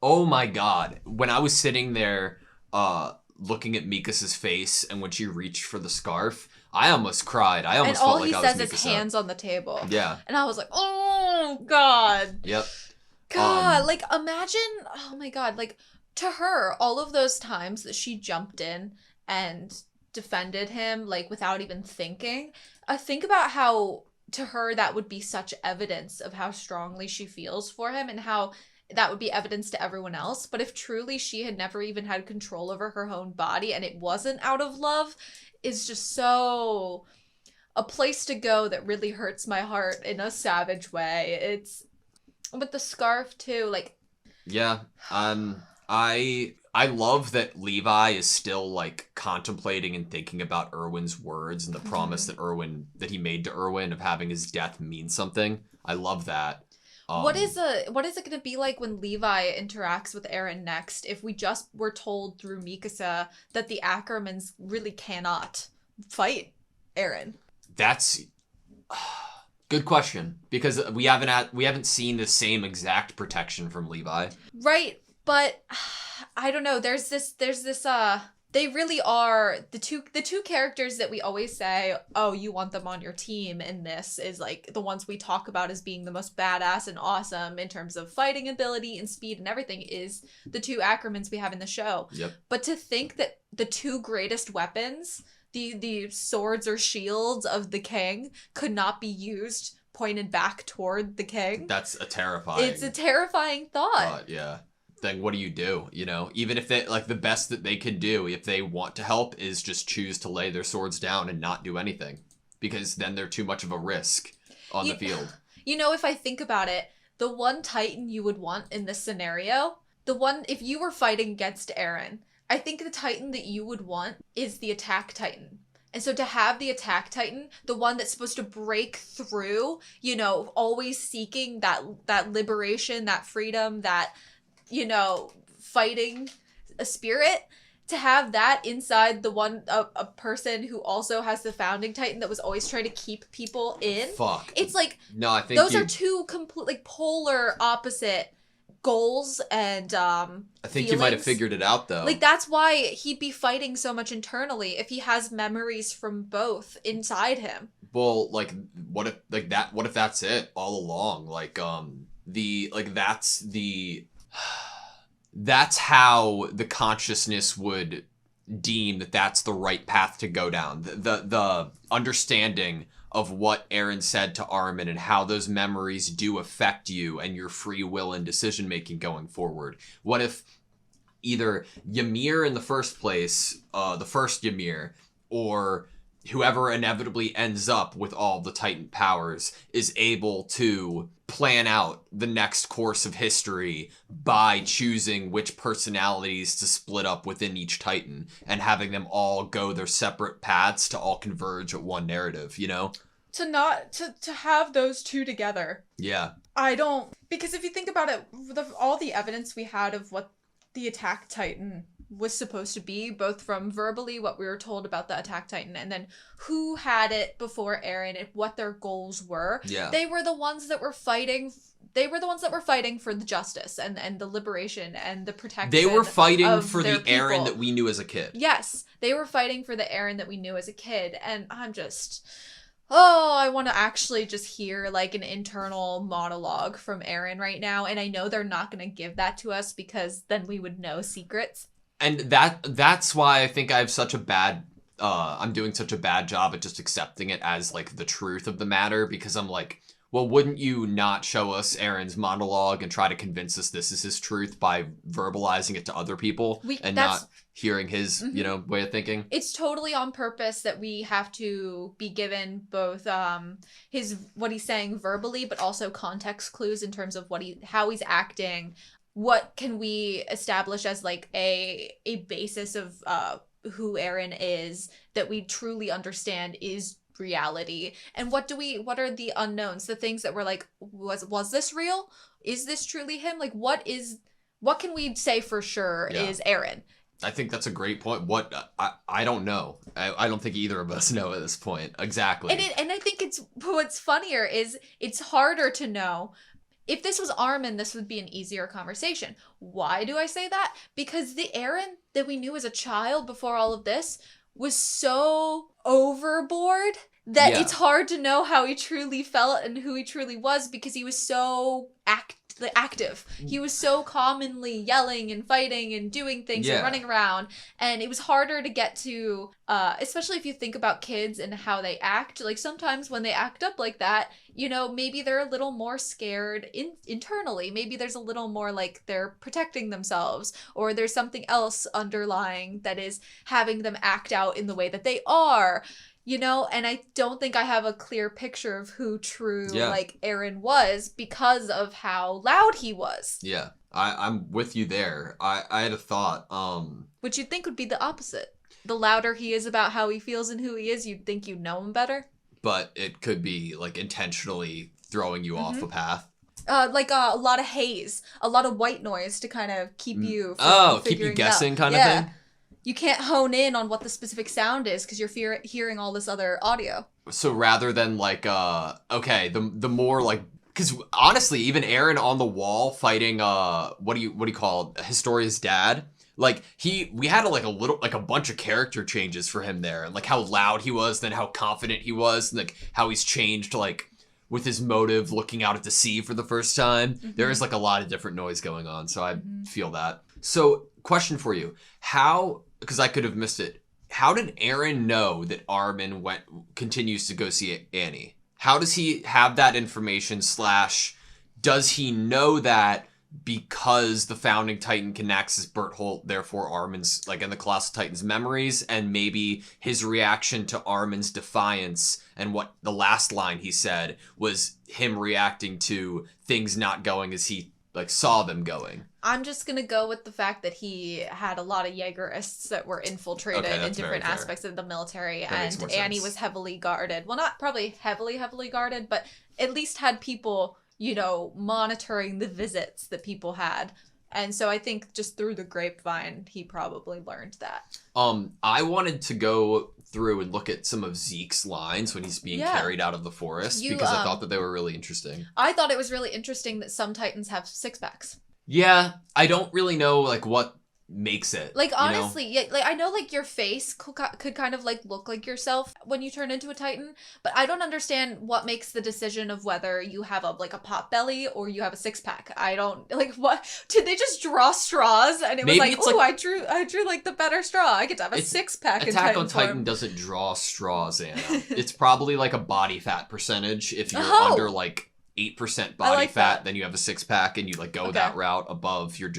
Oh my god. When I was sitting there looking at Mikasa's face and when she reached for the scarf, I almost cried. I almost felt like I was Mikasa. And all he says is hands on the table. Yeah. And I was like, oh god. Yep. God, like imagine, oh my god, like to her, all of those times that she jumped in and defended him, like without even thinking, think about how to her that would be such evidence of how strongly she feels for him and how that would be evidence to everyone else. But if truly she had never even had control over her own body and it wasn't out of love, is just so a place to go that really hurts my heart in a savage way. It's with the scarf too, like yeah. I love that Levi is still like contemplating and thinking about Erwin's words and the promise that he made to Erwin of having his death mean something. I love that. What is it going to be like when Levi interacts with Eren next if we just were told through Mikasa that the Ackermans really cannot fight Eren? That's good question, because we haven't seen the same exact protection from Levi. Right, but I don't know. There's this they really are the two characters that we always say, oh, you want them on your team in this, is like the ones we talk about as being the most badass and awesome in terms of fighting ability and speed and everything, is the two Ackermans we have in the show. Yep. But to think that the two greatest weapons, the swords or shields of the king, could not be used pointed back toward the king. That's a terrifying. It's a terrifying thought. Yeah. Then what do you do? You know, even if they like the best that they can do, if they want to help, is just choose to lay their swords down and not do anything, because then they're too much of a risk on the field. You know, if I think about it, the one Titan you would want in this scenario, the one, if you were fighting against Eren, I think the Titan that you would want is the Attack Titan. And so to have the Attack Titan, the one that's supposed to break through, you know, always seeking that liberation, that freedom, that, you know, fighting a spirit, to have that inside the one, a person who also has the Founding Titan that was always trying to keep people in. Fuck. It's like, no, I think those are two complete, like, polar opposite goals and I think feelings. You might have figured it out though. Like, that's why he'd be fighting so much internally if he has memories from both inside him. Well, like, what if that's it all along? Like, that's how the consciousness would deem that that's the right path to go down. The understanding of what Eren said to Armin and how those memories do affect you and your free will and decision making going forward. What if either Ymir in the first place, the first Ymir, or whoever inevitably ends up with all the Titan powers is able to plan out the next course of history by choosing which personalities to split up within each Titan and having them all go their separate paths to all converge at one narrative, you know? To have those two together. Yeah. I don't, because if you think about it, all the evidence we had of what the Attack Titan was supposed to be, both from verbally what we were told about the Attack Titan and then who had it before Eren and what their goals were. Yeah. They were the ones that were fighting. They were the ones that were fighting for the justice and the liberation and the protection. They were fighting for the people. Eren that we knew as a kid. Yes, they were fighting for the Eren that we knew as a kid, and I'm just, oh, I want to actually just hear like an internal monologue from Eren right now, and I know they're not going to give that to us because then we would know secrets. And that's why I think I have such a bad, I'm doing such a bad job at just accepting it as like the truth of the matter, because I'm like, well, wouldn't you not show us Eren's monologue and try to convince us this is his truth by verbalizing it to other people and not hearing his, you know, way of thinking? It's totally on purpose that we have to be given both what he's saying verbally, but also context clues in terms of how he's acting. What can we establish as like a basis of who Eren is that we truly understand is reality, and what are the unknowns, the things that we're like, was this real? Is this truly him? Like, what can we say for sure is Eren? I think that's a great point. I don't know. I don't think either of us know at this point exactly. And I think what's funnier is it's harder to know if this was Armin, this would be an easier conversation. Why do I say that? Because the Eren that we knew as a child before all of this was so overboard that it's hard to know how he truly felt and who he truly was, because he was so active. He was so commonly yelling and fighting and doing things and running around, and it was harder to get to, especially if you think about kids and how they act. Like, sometimes when they act up like that, you know, maybe they're a little more scared internally. Maybe there's a little more like they're protecting themselves, or there's something else underlying that is having them act out in the way that they are. You know, and I don't think I have a clear picture of who true, like, Eren was because of how loud he was. Yeah, I'm with you there. I had a thought. Which you'd think would be the opposite. The louder he is about how he feels and who he is, you'd think you'd know him better. But it could be, like, intentionally throwing you off a path. Like a lot of haze, a lot of white noise to kind of keep you from keep you figuring guessing out. kind of thing? You can't hone in on what the specific sound is because you're hearing all this other audio. So rather than like, the more like, because honestly, even Eren on the wall fighting, what do you call it? Historia's dad? Like we had a bunch of character changes for him there, and like how loud he was, then how confident he was, and like how he's changed, like with his motive looking out at the sea for the first time. Mm-hmm. There is like a lot of different noise going on, so I feel that. So question for you, because I could have missed it. How did Eren know that Armin continues to go see Annie? How does he have that information / does he know that because the founding Titan can access Bertholdt, therefore Armin's, like, in the Colossal Titan's memories, and maybe his reaction to Armin's defiance and what the last line he said was him reacting to things not going as he, like, saw them going? I'm just going to go with the fact that he had a lot of Jaegerists that were infiltrated in different aspects of the military, and Annie was heavily guarded. Well, not probably heavily guarded, but at least had people, you know, monitoring the visits that people had. And so I think just through the grapevine, he probably learned that. I wanted to go through and look at some of Zeke's lines when he's being carried out of the forest, because I thought that they were really interesting. I thought it was really interesting that some Titans have six-packs. Yeah, I don't really know, like, what makes it. Like, honestly, yeah, like, I know, like, your face could kind of, like, look like yourself when you turn into a Titan, but I don't understand what makes the decision of whether you have a pot belly or you have a six-pack. I don't, like, what? Did they just draw straws and it was like, oh, I drew, like, the better straw. I get to have a six-pack in Titan Attack on Titan form. doesn't draw straws, Anna. It's probably, like, a body fat percentage. If you're under, like, 8% body fat, then you have a six-pack, and you, like, go that route. Above, you're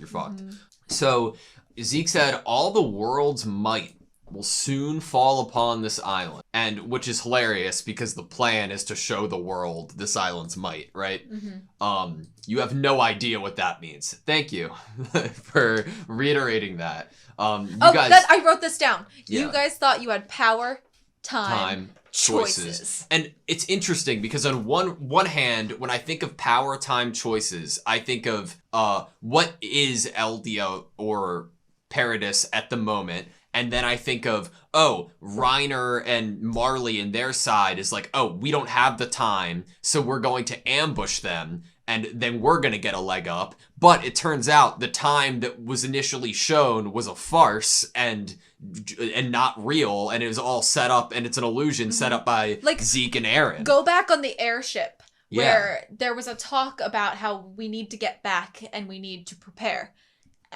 fucked. So Zeke said, all the world's might will soon fall upon this island, and which is hilarious because the plan is to show the world this island's might, right? You have no idea what that means. Thank you for reiterating that. I wrote this down. You guys thought you had power, time, choices. And it's interesting because on one hand, when I think of power, time, choices, I think of what is Eldia or Paradis at the moment, and then I think of, Reiner and Marley and their side is like, we don't have the time, so we're going to ambush them, and then we're going to get a leg up. But it turns out the time that was initially shown was a farce and not real, and it was all set up, and it's an illusion set up by, like, Zeke and Eren. Go back on the airship where there was a talk about how we need to get back and we need to prepare.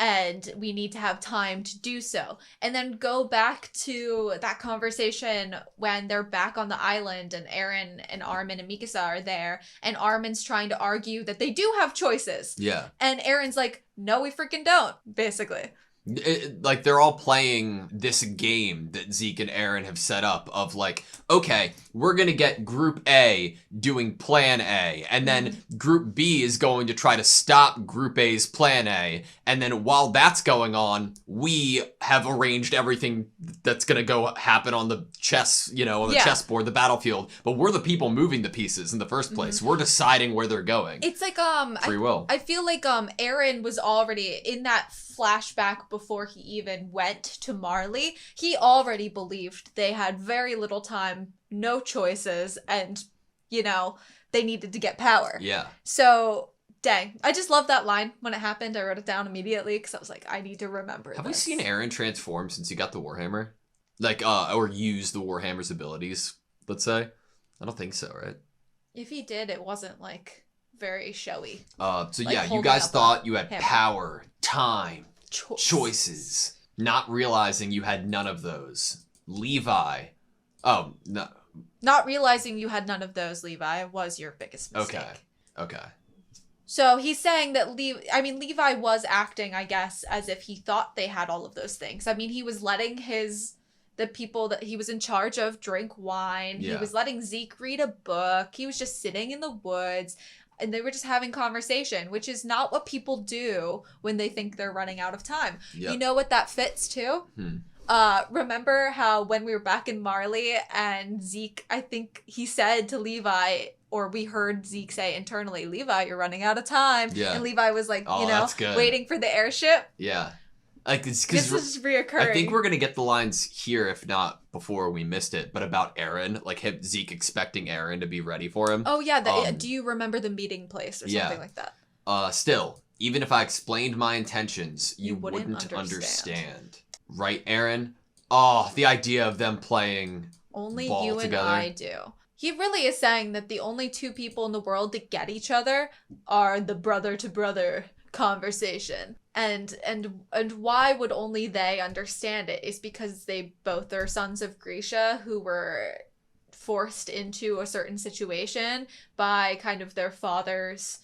And we need to have time to do so. And then go back to that conversation when they're back on the island and Eren and Armin and Mikasa are there. And Armin's trying to argue that they do have choices. Yeah. And Eren's like, no, we freaking don't, basically. Like, they're all playing this game that Zeke and Eren have set up of, like, okay, we're going to get Group A doing Plan A, and then Group B is going to try to stop Group A's Plan A, and then while that's going on, we have arranged everything that's going to go happen on the chessboard, the battlefield, but we're the people moving the pieces in the first place. We're deciding where they're going. It's like, free will. I feel like, Eren was already in that flashback before he even went to Marley. He already believed they had very little time, no choices, and, you know, they needed to get power. Yeah. So, dang. I just love that line when it happened. I wrote it down immediately because I was like, I need to remember Have this. we seen Eren transform since he got the Warhammer? Like, or use the Warhammer's abilities, let's say? I don't think so, right? If he did, it wasn't, like, very showy. So like yeah, you holding guys up thought you had hammer. power, time, choices, not realizing you had none of those. Levi. Oh, no. Not realizing you had none of those, Levi, was your biggest mistake. Okay. So he's saying that Levi was acting, I guess, as if he thought they had all of those things. I mean, he was letting the people that he was in charge of drink wine. Yeah. He was letting Zeke read a book. He was just sitting in the woods. And they were just having conversation, which is not what people do when they think they're running out of time. Yep. You know what that fits to? Remember how when we were back in Marley and Zeke, I think he said to Levi, or we heard Zeke say internally, Levi, you're running out of time. Yeah. And Levi was like, that's good. waiting for the airship. Yeah. Like, it's This is reoccurring. I think we're going to get the lines here, if not before we missed it, but about Eren, like Zeke expecting Eren to be ready for him. Oh, yeah. Do you remember the meeting place or something like that? Still, even if I explained my intentions, you wouldn't understand. Right, Eren? Oh, the idea of them playing Only ball you together. and I do. He really is saying that the only two people in the world that get each other are the brother-to-brother conversation. And why would only they understand it? Is because they both are sons of Grisha who were forced into a certain situation by kind of their father's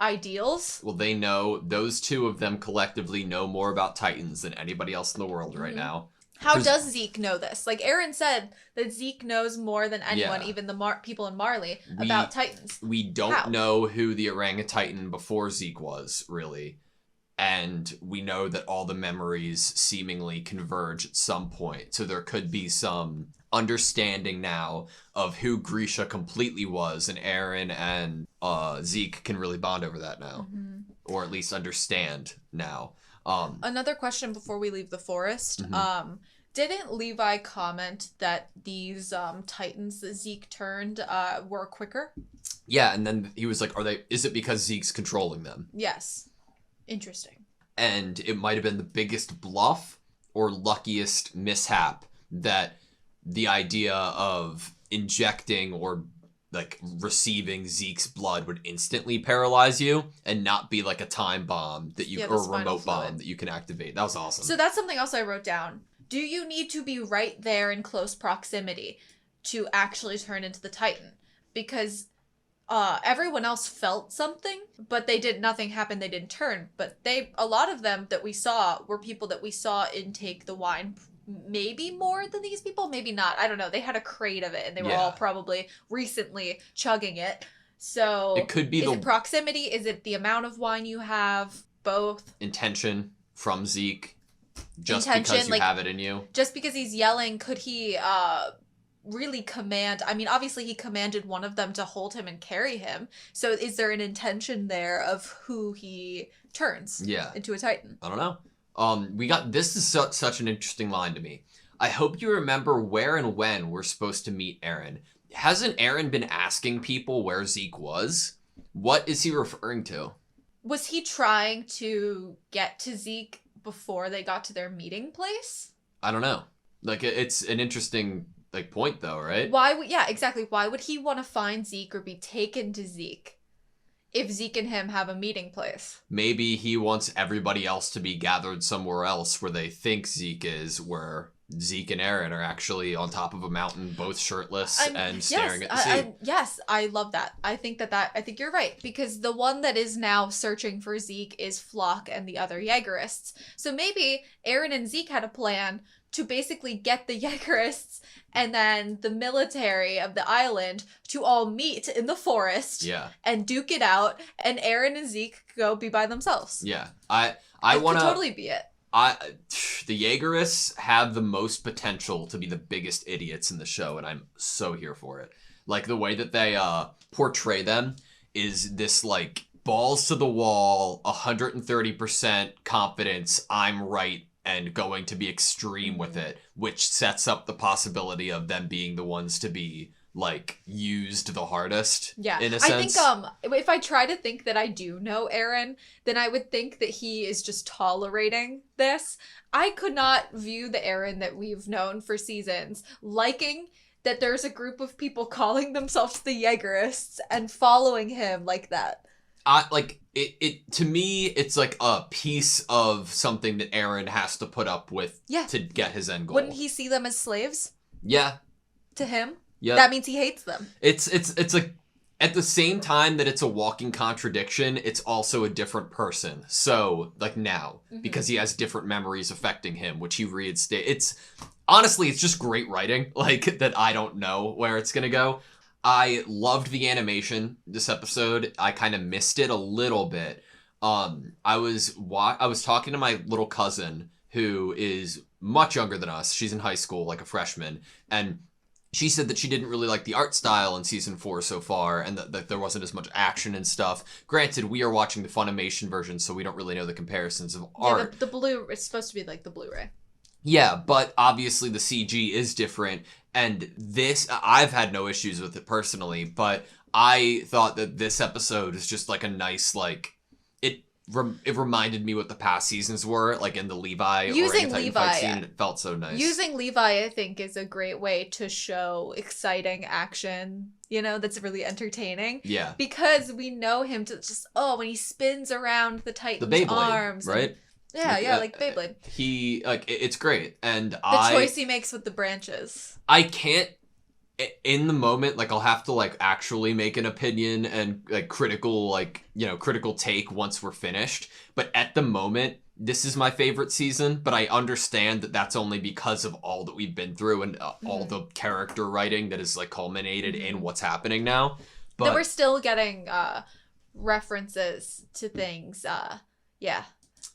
ideals. Well, they know, those two of them collectively know more about Titans than anybody else in the world right now. How does Zeke know this? Like, Eren said that Zeke knows more than anyone, even the people in Marley, about Titans. We don't know who the orangutan before Zeke was, really. And we know that all the memories seemingly converge at some point. So there could be some understanding now of who Grisha completely was, and Eren and Zeke can really bond over that now. Or at least understand now. Another question before we leave the forest. Didn't Levi comment that these Titans that Zeke turned were quicker? Yeah, and then he was like, is it because Zeke's controlling them? Yes. Interesting. And it might have been the biggest bluff or luckiest mishap that the idea of injecting or like receiving Zeke's blood would instantly paralyze you and not be like a time bomb that you or a remote bomb that you can activate. That was awesome. So that's something else I wrote down. Do you need to be right there in close proximity to actually turn into the Titan? Because everyone else felt something, but nothing happened. They didn't turn. But a lot of them that we saw were people that we saw intake the wine maybe more than these people, maybe not. I don't know. They had a crate of it, and they were all probably recently chugging it. So it could be is it proximity? Is it the amount of wine you have? Both. Intention from Zeke, just because you have it in you. Just because he's yelling, could he really command? I mean, obviously he commanded one of them to hold him and carry him. So is there an intention there of who he turns into a Titan? I don't know. This is such an interesting line to me. I hope you remember where and when we're supposed to meet Eren. Hasn't Eren been asking people where Zeke was? What is he referring to? Was he trying to get to Zeke before they got to their meeting place? I don't know. Like, it's an interesting point though, right? Exactly. Why would he want to find Zeke or be taken to Zeke if Zeke and him have a meeting place? Maybe he wants everybody else to be gathered somewhere else where they think Zeke is, where Zeke and Eren are actually on top of a mountain, both shirtless and staring at the sea. Yes, I love that. I think you're right, because the one that is now searching for Zeke is Flock and the other Jaegerists. So maybe Eren and Zeke had a plan to basically get the Jaegerists and then the military of the island to all meet in the forest and duke it out, and Eren and Zeke go be by themselves. Yeah. I want to could totally be it. The Jaegerists have the most potential to be the biggest idiots in the show, and I'm so here for it. Like, the way that they portray them is this, like, balls to the wall, 130% confidence, I'm right, and going to be extreme with it, which sets up the possibility of them being the ones to be like used the hardest. Yeah, in a sense. I think if I try to think that I do know Aaron, then I would think that he is just tolerating this. I could not view the Aaron that we've known for seasons liking that there's a group of people calling themselves the Jaegerists and following him like that. It to me, it's like a piece of something that Aaron has to put up with to get his end goal. Wouldn't he see them as slaves? Yeah. To him? Yeah. That means he hates them. It's like, at the same time that it's a walking contradiction, it's also a different person. So, like now, because he has different memories affecting him, which he reinstates. Honestly, it's just great writing, like, that I don't know where it's gonna go. I loved the animation this episode. I kind of missed it a little bit. I was talking to my little cousin, who is much younger than us. She's in high school, like a freshman, and she said that she didn't really like the art style in season 4 so far, and that there wasn't as much action and stuff. Granted, we are watching the Funimation version, so we don't really know the comparisons of art. Yeah, the blue, it's supposed to be like the Blu-ray. Yeah, but obviously the CG is different, and this, I've had no issues with it personally, but I thought that this episode is just like a nice, like, it reminded me what the past seasons were, like in the Levi Using orangutan fight scene, and it felt so nice. Using Levi, I think, is a great way to show exciting action, you know, that's really entertaining. Yeah. Because we know him to just, when he spins around the Titan's Beyblade, arms. right? Like Beyblade. He, like, it's great, and the choice he makes with the branches. I can't, in the moment, like, I'll have to, like, actually make an opinion and, like, critical take once we're finished. But at the moment, this is my favorite season, but I understand that that's only because of all that we've been through and all the character writing that is, like, culminated in what's happening now. But that we're still getting references to things,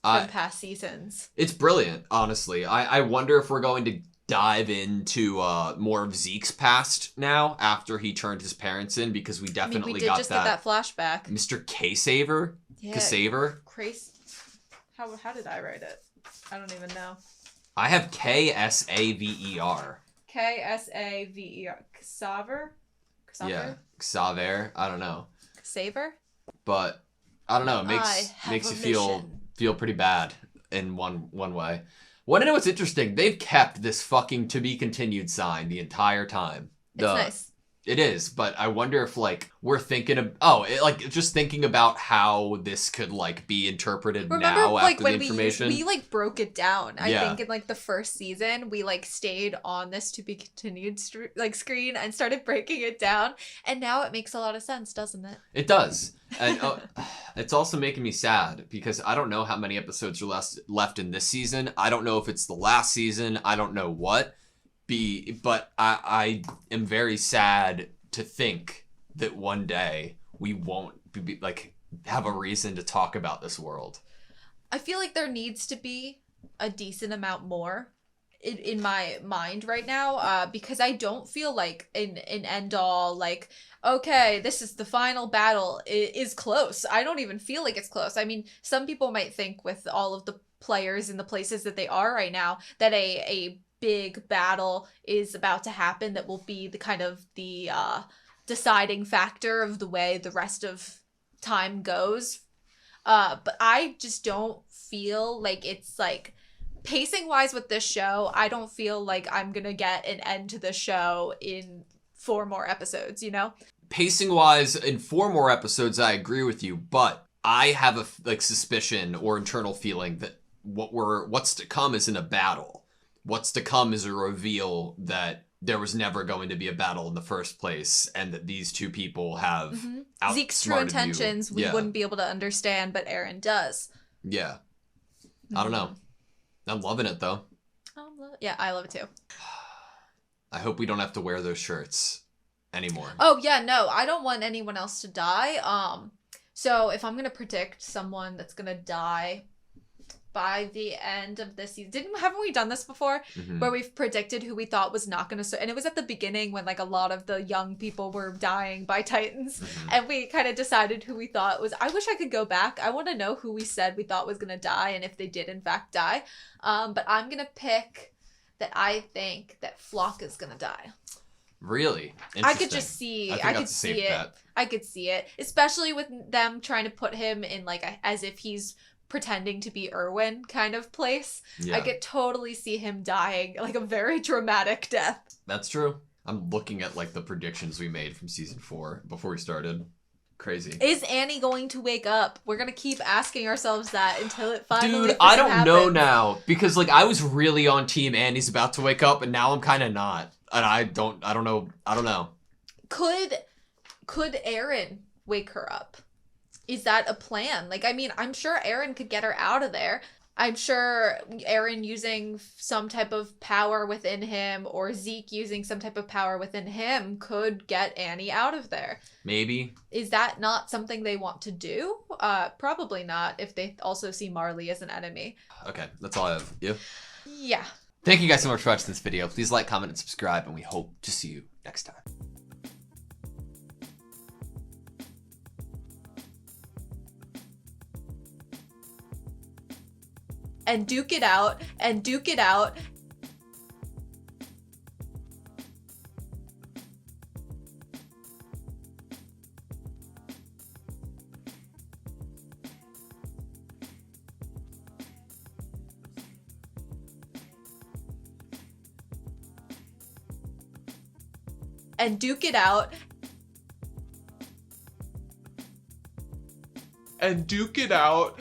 from past seasons. It's brilliant, honestly. I wonder if we're going to dive into more of Zeke's past now after he turned his parents in, because we definitely get that flashback. Mr. K-Saver? Yeah. K-Saver? How did I write it? I don't even know. I have K-S-A-V-E-R. K-S-A-V-E-R. Ksaver? Yeah. Ksaver? I don't know. Saver? But, I don't know, it makes you feel pretty bad in one way. Want to know what's interesting? They've kept this fucking to be continued sign the entire time. It's nice. It is, but I wonder if, like, we're thinking of just thinking about how this could, like, be interpreted now after the information. We like broke it down. I think in like the first season we like stayed on this to be continued screen and started breaking it down, and now it makes a lot of sense, doesn't it? It does. And it's also making me sad because I don't know how many episodes are left in this season. I don't know if it's the last season. I don't know what. But I am very sad to think that one day we won't be like have a reason to talk about this world. I feel like there needs to be a decent amount more in my mind right now, because I don't feel like an end all, like, okay, this is the final battle, it is close. I don't even feel like it's close. I mean, some people might think with all of the players in the places that they are right now that a big battle is about to happen that will be the kind of the deciding factor of the way the rest of time goes. But I just don't feel like it's like pacing wise with this show. I don't feel like I'm gonna get an end to the show in 4 more episodes, you know? Pacing wise, in 4 more episodes, I agree with you, but I have a suspicion or internal feeling that what's to come isn't a battle. What's to come is a reveal that there was never going to be a battle in the first place, and that these two people have outsmarted Zeke's true intentions you. we wouldn't be able to understand, but Aaron does. Yeah. I don't know. I'm loving it, though. Yeah, I love it, too. I hope we don't have to wear those shirts anymore. Oh, yeah, no. I don't want anyone else to die. So if I'm going to predict someone that's going to die by the end of this season, haven't we done this before? Where we've predicted who we thought was not going to, and it was at the beginning when like a lot of the young people were dying by Titans, and we kind of decided who we thought was, I wish I could go back. I want to know who we said we thought was going to die and if they did in fact die. But I'm going to pick that I think that Flock is going to die. Really? I could just see. I could see it. Bet. I could see it, especially with them trying to put him in like as if he's pretending to be Erwin kind of place. Yeah. I could totally see him dying like a very dramatic death. That's true. I'm looking at like the predictions we made from season 4 before we started. Crazy. Is Annie going to wake up? We're gonna keep asking ourselves that until it finally. Dude, I don't know now because like I was really on team Annie's about to wake up, and now I'm kind of not, and I don't know. Could Aaron wake her up? Is that a plan? Like, I mean, I'm sure Aaron could get her out of there. I'm sure Aaron using some type of power within him or Zeke using some type of power within him could get Annie out of there. Maybe. Is that not something they want to do? Probably not if they also see Marley as an enemy. Okay, that's all I have. You? Yeah. Thank you guys so much for watching this video. Please like, comment, and subscribe, and we hope to see you next time. And duke it out, and duke it out. And duke it out. And duke it out.